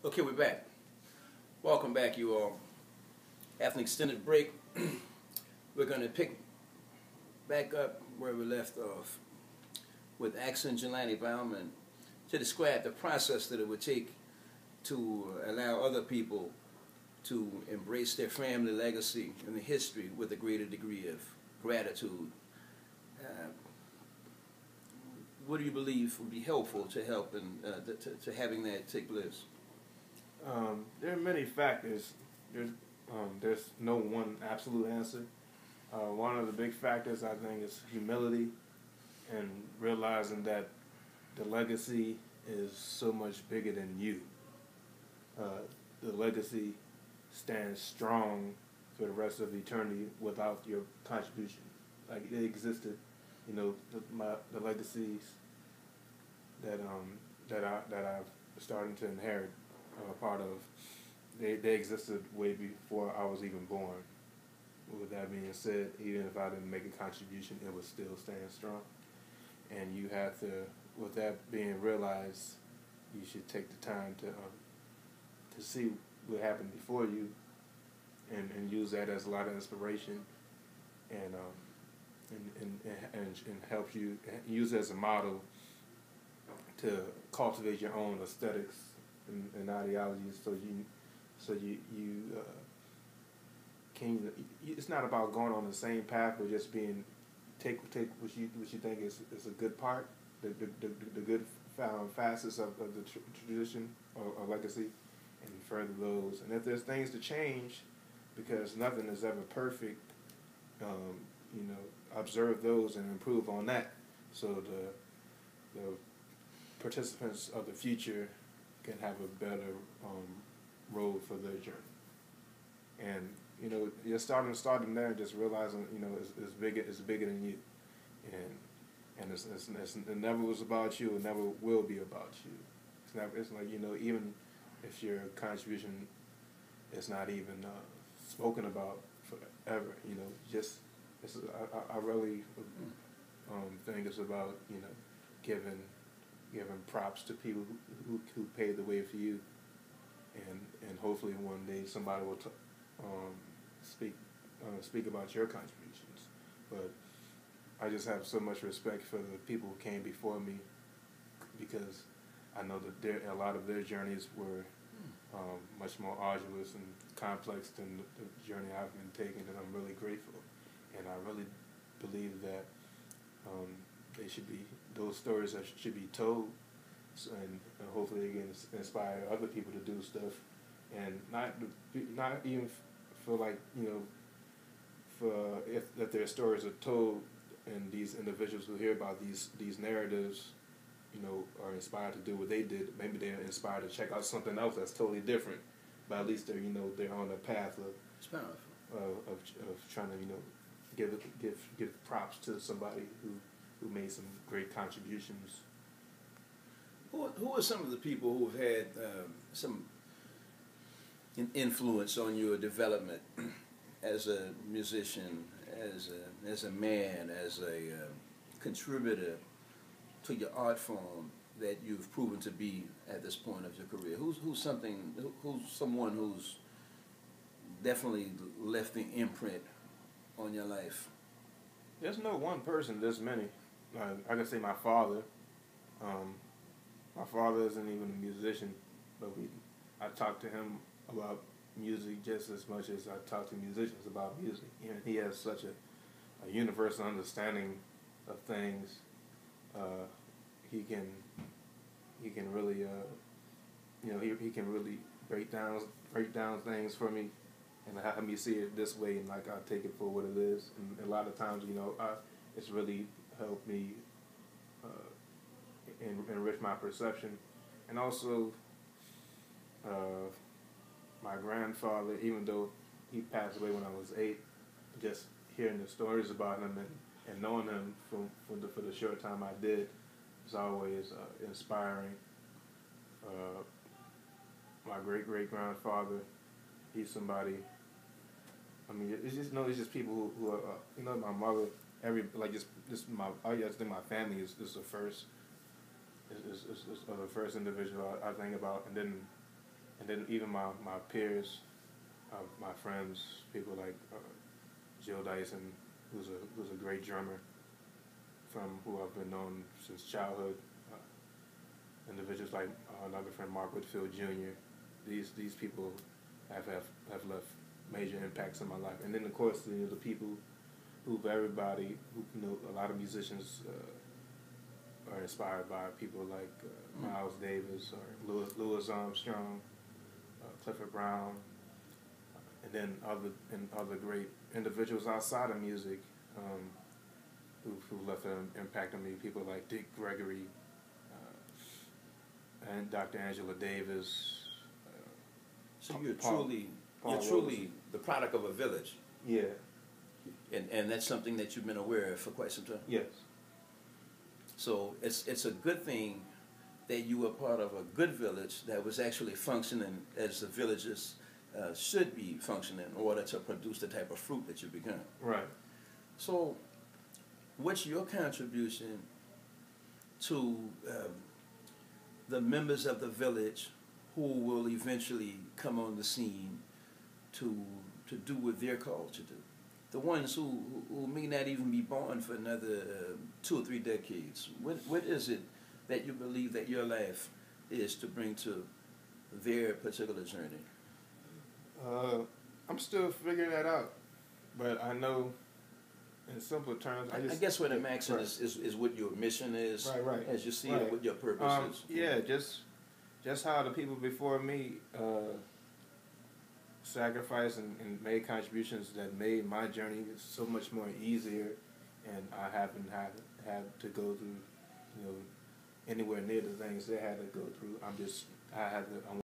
Okay, we're back. Welcome back, you all. After an extended break, we're going to pick back up where we left off with asking Jelani Bauman to describe the process that it would take to allow other people to embrace their family legacy and the history with a greater degree of gratitude. What do you believe would be helpful to help in to having that take place? There are many factors. There's no one absolute answer. One of the big factors, I think, is humility and realizing that the legacy is so much bigger than you. The legacy stands strong for the rest of eternity without your contribution. Like it existed, the legacies that I've starting to inherit part of. They existed way before I was even born. With that being said, even if I didn't make a contribution, it would still stand strong. And you have to, with that being realized, you should take the time to see what happened before you, and use that as a lot of inspiration, and help you use it as a model to cultivate your own aesthetics and ideologies. So you can. It's not about going on the same path, but just take what you think is a good part, the good facets of the tradition or legacy, and further those. And if there's things to change, because nothing is ever perfect, observe those and improve on that, so the participants of the future can have a better road for their journey. And you're starting there, just realizing it's bigger than you, and it never was about you. It never will be about you. It's like even if your contribution is not even spoken about forever. I really think it's about giving props to people who paved the way for you, and hopefully one day somebody will speak about your contributions. But I just have so much respect for the people who came before me, because I know that a lot of their journeys were much more arduous and complex than the journey I've been taking, and I'm really grateful. And I really believe that those stories should be told, and hopefully they can inspire other people to do stuff, and not even for that their stories are told, and these individuals who hear about these narratives, are inspired to do what they did. Maybe they're inspired to check out something else that's totally different, but at least they're on a path of trying to give props to somebody who made some great contributions. Who are some of the people who have had some influence on your development as a musician, as a man, as a contributor to your art form that you've proven to be at this point of your career? Who's someone who's definitely left the imprint on your life? There's no one person. There's many. I can say my father. My father isn't even a musician, but I talk to him about music just as much as I talk to musicians about music. He has such a universal understanding of things. He can really he can really break down things for me, and have me see it this way, and I take it for what it is. And a lot of times, it's really helped me enrich my perception. And also, my grandfather, even though he passed away when I was 8, just hearing the stories about him and knowing him for the short time I did was always inspiring. My great-great-grandfather, he's somebody. I mean, it's just people who are, my mother. I think my family is the first. Is the first individual I think about, and and then even my peers, my friends, people like Jill Dyson, who's a great drummer, from who I've been known since childhood. Individuals like another friend, Mark Whitfield Jr. These people have left major impacts in my life, and then of course the people everybody who a lot of musicians are inspired by, people like Miles Davis or Louis Armstrong, Clifford Brown, and then other great individuals outside of music who left an impact on me. People like Dick Gregory, and Dr. Angela Davis. So you're truly the product of a village. Yeah. And that's something that you've been aware of for quite some time. Yes. So it's a good thing that you were part of a good village that was actually functioning as the villages should be functioning in order to produce the type of fruit that you become. Right. So what's your contribution to the members of the village who will eventually come on the scene to do what they're called to do? The ones who may not even be born for another 2 or 3 decades. What is it that you believe that your life is to bring to their particular journey? I'm still figuring that out, but I know, in simple terms, I guess what I'm asking is what your mission is, right, as you see it, what your purpose is. Yeah, just how the people before me sacrificed and made contributions that made my journey so much more easier, and I haven't had to go through, anywhere near the things they had to go through. I'm